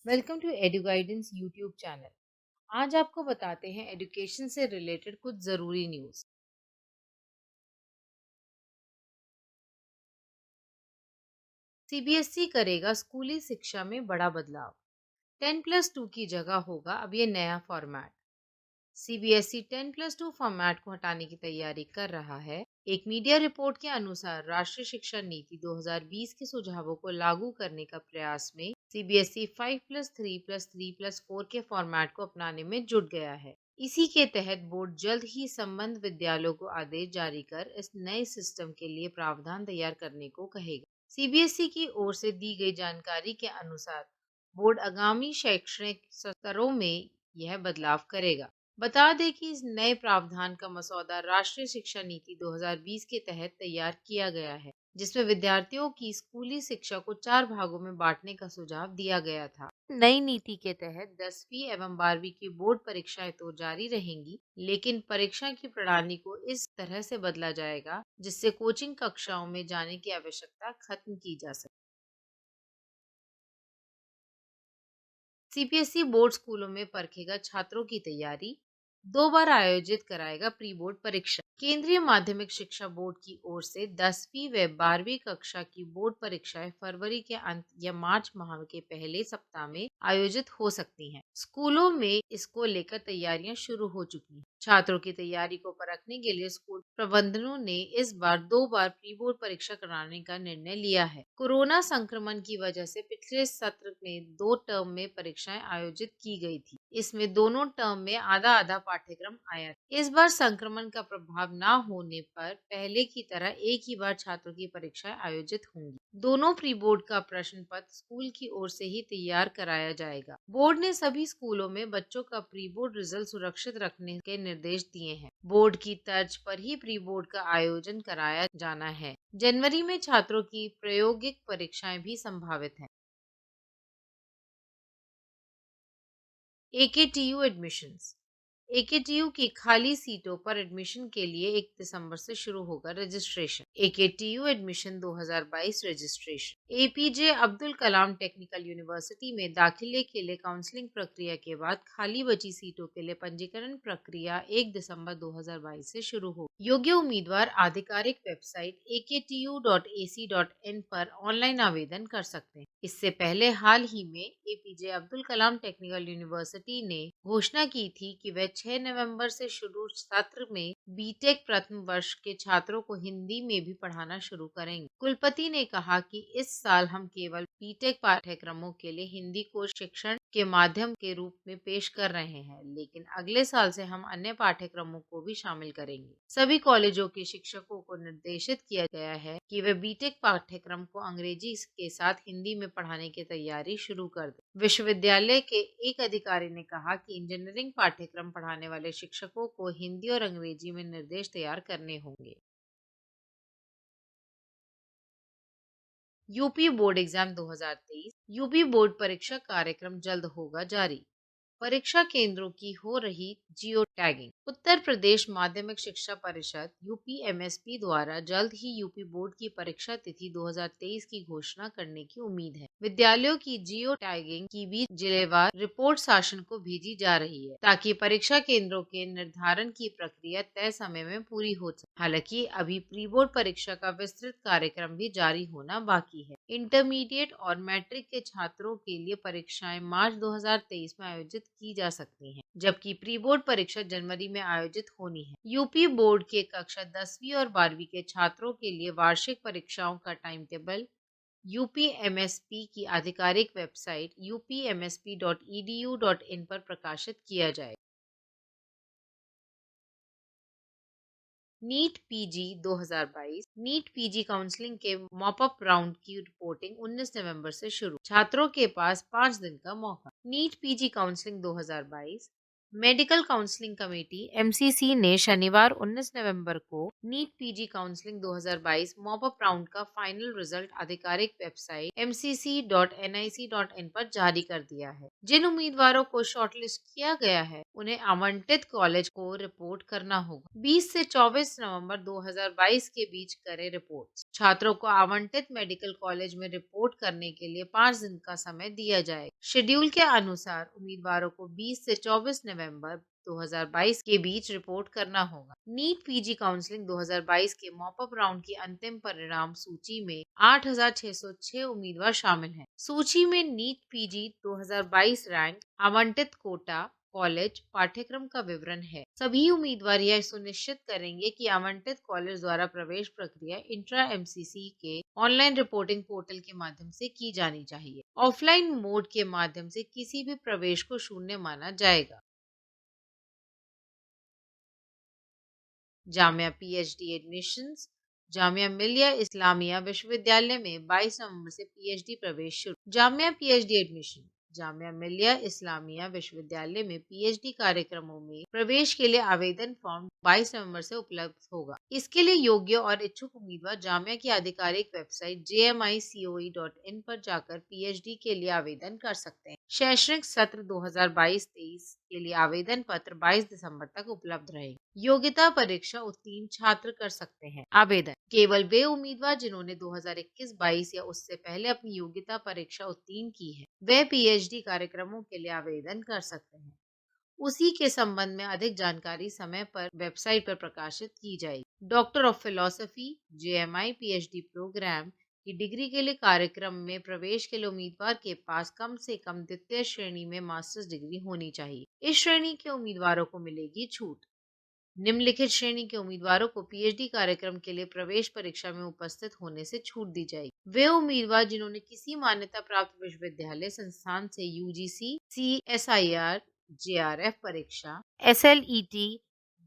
Welcome to Edu Guidance YouTube channel. आज आपको बताते हैं एजुकेशन से रिलेटेड कुछ ज़रूरी न्यूज़। सीबीएसई करेगा स्कूली शिक्षा में बड़ा बदलाव। 10+2 की जगह होगा अब ये नया फॉर्मेट। सीबीएसई 10+2 फॉर्मेट को हटाने की तैयारी कर रहा है। एक मीडिया रिपोर्ट के अनुसार राष्ट्रीय शिक्षा नीति 2020 के सुझावों को लागू करने का प्रयास में सीबीएसई 5+3+3+4 के फॉर्मेट को अपनाने में जुट गया है। इसी के तहत बोर्ड जल्द ही संबद्ध विद्यालयों को आदेश जारी कर इस नए सिस्टम के लिए प्रावधान तैयार करने को कहेगा। सीबीएसई की ओर से दी गई जानकारी के अनुसार बोर्ड आगामी शैक्षणिक स्तरों में यह बदलाव करेगा। बता दें कि इस नए प्रावधान का मसौदा राष्ट्रीय शिक्षा नीति 2020 के तहत तैयार किया गया है, जिसमें विद्यार्थियों की स्कूली शिक्षा को 4 भागों में बांटने का सुझाव दिया गया था। नई नीति के तहत 10वीं एवं 12वीं की बोर्ड परीक्षाएं तो जारी रहेंगी, लेकिन परीक्षा की प्रणाली को इस तरह से बदला जाएगा जिससे कोचिंग कक्षाओं में जाने की आवश्यकता खत्म की जा सके। सीबीएसई बोर्ड स्कूलों में परखेगा छात्रों की तैयारी। 2 बार आयोजित कराएगा प्री बोर्ड परीक्षा। केंद्रीय माध्यमिक शिक्षा बोर्ड की ओर से 10वीं व 12वीं कक्षा की बोर्ड परीक्षाएं फरवरी के अंत या मार्च माह के पहले सप्ताह में आयोजित हो सकती हैं। स्कूलों में इसको लेकर तैयारियां शुरू हो चुकी हैं। छात्रों की तैयारी को परखने के लिए स्कूल प्रबंधनों ने इस बार 2 बार प्री बोर्ड परीक्षा कराने का निर्णय लिया है। कोरोना संक्रमण की वजह से पिछले सत्र में 2 टर्म में परीक्षाएं आयोजित की गई थी। इसमें दोनों टर्म में आधा आधा पाठ्यक्रम आया था। इस बार संक्रमण का प्रभाव न होने पर पहले की तरह एक ही बार छात्रों की परीक्षाएं आयोजित होंगी। दोनों प्री बोर्ड का प्रश्न पत्र स्कूल की ओर से ही तैयार कराया जाएगा। बोर्ड ने सभी स्कूलों में बच्चों का प्री बोर्ड रिजल्ट सुरक्षित रखने के निर्देश दिए हैं। बोर्ड की तर्ज पर ही प्री बोर्ड का आयोजन कराया जाना है। जनवरी में छात्रों की प्रायोगिक परीक्षाएं भी संभावित हैं। AKTU admissions. एकेटीयू की खाली सीटों पर एडमिशन के लिए 1 दिसंबर से शुरू होगा registration. AKTU admission 2022 registration. APJ Abdul Kalam technical university में दाखिले के लिए काउंसलिंग प्रक्रिया के बाद खाली बची सीटों के लिए पंजीकरण प्रक्रिया 1 दिसंबर 2022 से शुरू होगी। योग्य उम्मीदवार आधिकारिक वेबसाइट aktu.ac.in पर ऑनलाइन आवेदन कर सकते हैं। इससे पहले हाल ही में APJ Abdul Kalam technical university ने घोषणा की थी कि वह 6 नवंबर से शुरू सत्र में बीटेक प्रथम वर्ष के छात्रों को हिंदी में भी पढ़ाना शुरू करेंगे। कुलपति ने कहा कि इस साल हम केवल बीटेक पाठ्यक्रमों के लिए हिंदी को शिक्षण के माध्यम के रूप में पेश कर रहे हैं, लेकिन अगले साल से हम अन्य पाठ्यक्रमों को भी शामिल करेंगे। सभी कॉलेजों के शिक्षकों को निर्देशित किया गया है कि वे बीटेक पाठ्यक्रम को अंग्रेजी के साथ हिंदी में पढ़ाने की तैयारी शुरू कर दें। विश्वविद्यालय के एक अधिकारी ने कहा कि इंजीनियरिंग पाठ्यक्रम पढ़ाने वाले शिक्षकों को हिंदी और अंग्रेजी में निर्देश तैयार करने होंगे। UP board exam 2023। UP board परीक्षा कार्यक्रम जल्द होगा जारी। परीक्षा केंद्रों की हो रही जियो टैगिंग। उत्तर प्रदेश माध्यमिक शिक्षा परिषद यूपीएमएसपी द्वारा जल्द ही यूपी बोर्ड की परीक्षा तिथि 2023 की घोषणा करने की उम्मीद है। विद्यालयों की जियो टैगिंग की भी जिलेवार रिपोर्ट शासन को भेजी जा रही है, ताकि परीक्षा केंद्रों के निर्धारण की प्रक्रिया तय समय में पूरी हो सके। हालांकि अभी प्री बोर्ड परीक्षा का विस्तृत कार्यक्रम भी जारी होना बाकी है। इंटरमीडिएट और मैट्रिक के छात्रों के लिए परीक्षाएं मार्च 2023 में आयोजित की जा सकती हैं, जबकि प्री बोर्ड परीक्षा जनवरी में आयोजित होनी है। यूपी बोर्ड के कक्षा 10वीं और 12वीं के छात्रों के लिए वार्षिक परीक्षाओं का टाइम टेबल यूपीएमएसपी की आधिकारिक वेबसाइट upmsp.edu.in पर प्रकाशित किया जाएगा। NEET PG 2022। NEET PG counselling के मॉप अप राउंड की रिपोर्टिंग 19 नवंबर से शुरू। छात्रों के पास 5 दिन का मौका। NEET PG counselling 2022 medical counselling committee MCC ने शनिवार 19 नवंबर को NEET PG counselling 2022 mop up round का फाइनल रिजल्ट आधिकारिक वेबसाइट mcc.nic.in पर जारी कर दिया है। जिन उम्मीदवारों को शॉर्टलिस्ट किया गया है उन्हें आवंटित कॉलेज को रिपोर्ट करना होगा। 20 से 24 नवंबर 2022 के बीच करें रिपोर्ट। छात्रों को आवंटित मेडिकल कॉलेज में रिपोर्ट करने के लिए 5 दिन का समय दिया जाएगा। शेड्यूल के अनुसार उम्मीदवारों को 20 से 24 नवंबर 2022 के बीच रिपोर्ट करना होगा। नीट पीजी काउंसलिंग 2022 के मॉप अप राउंड की अंतिम परिणाम सूची में 8,606 उम्मीदवार शामिल हैं। सूची में नीट पीजी 2022 रैंक, आवंटित कोटा, कॉलेज, पाठ्यक्रम का विवरण है। सभी उम्मीदवार यह सुनिश्चित करेंगे कि आवंटित कॉलेज द्वारा प्रवेश प्रक्रिया इंट्रा एमसीसी के ऑनलाइन रिपोर्टिंग पोर्टल के माध्यम से की जानी चाहिए। ऑफलाइन मोड के माध्यम से किसी भी प्रवेश को शून्य माना जाएगा। Jamia PhD admissions. जामिया मिलिया इस्लामिया विश्वविद्यालय में 22 नवंबर से पीएचडी प्रवेश शुरू। Jamia PhD admission. जामिया मिलिया इस्लामिया विश्वविद्यालय में पीएचडी कार्यक्रमों में प्रवेश के लिए आवेदन फॉर्म 22 नवंबर से उपलब्ध होगा। इसके लिए योग्य और इच्छुक उम्मीदवार जामिया की आधिकारिक वेबसाइट jmicoe.in पर जाकर पीएचडी के लिए आवेदन कर सकते हैं। शैक्षणिक सत्र 2022-23 के लिए आवेदन पत्र 22 दिसंबर तक उपलब्ध रहेंगे। योग्यता परीक्षा उत्तीर्ण छात्र कर सकते हैं। आवेदन केवल वे उम्मीदवार जिन्होंने 2021-22 या उससे पहले अपनी योग्यता परीक्षा उत्तीर्ण की है, वे पीएचडी कार्यक्रमों के लिए आवेदन कर सकते हैं। उसी के संबंध में अधिक जानकारी समय पर वेबसाइट पर प्रकाशित की जाएगी। Doctor of philosophy JMI PhD programme की डिग्री के लिए कार्यक्रम में प्रवेश के लिए उम्मीदवार के पास कम से कम द्वितीय श्रेणी में मास्टर्स डिग्री होनी चाहिए। इस श्रेणी के उम्मीदवारों को मिलेगी छूट। निम्नलिखित श्रेणी के उम्मीदवारों को पीएचडी कार्यक्रम के लिए प्रवेश परीक्षा में उपस्थित होने से छूट दी जाएगी। वे उम्मीदवार जिन्होंने किसी मान्यता प्राप्त विश्वविद्यालय संस्थान से यूजीसी, सीएसआईआर, जेआरएफ परीक्षा, एसएलईटी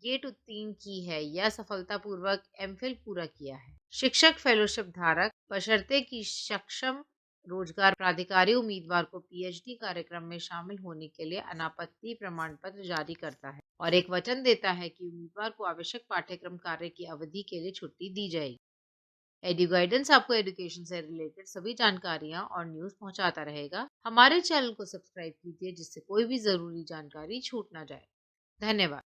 गेट उत्तीर्ण की है या सफलतापूर्वक एमफिल पूरा किया है। शिक्षक फेलोशिप धारक बशर्ते कि सक्षम रोजगार प्राधिकारी उम्मीदवार को पीएचडी कार्यक्रम में शामिल होने के लिए अनापत्ति प्रमाण पत्र जारी करता है और एक वचन देता है कि उम्मीदवार को आवश्यक पाठ्यक्रम कार्य की अवधि के लिए छुट्टी दी जाएगी। एडु गाइडेंस आपको एजुकेशन से रिलेटेड सभी जानकारियां और न्यूज पहुंचाता रहेगा। हमारे चैनल को सब्सक्राइब कीजिए जिससे कोई भी जरूरी जानकारी छूट ना जाए। धन्यवाद।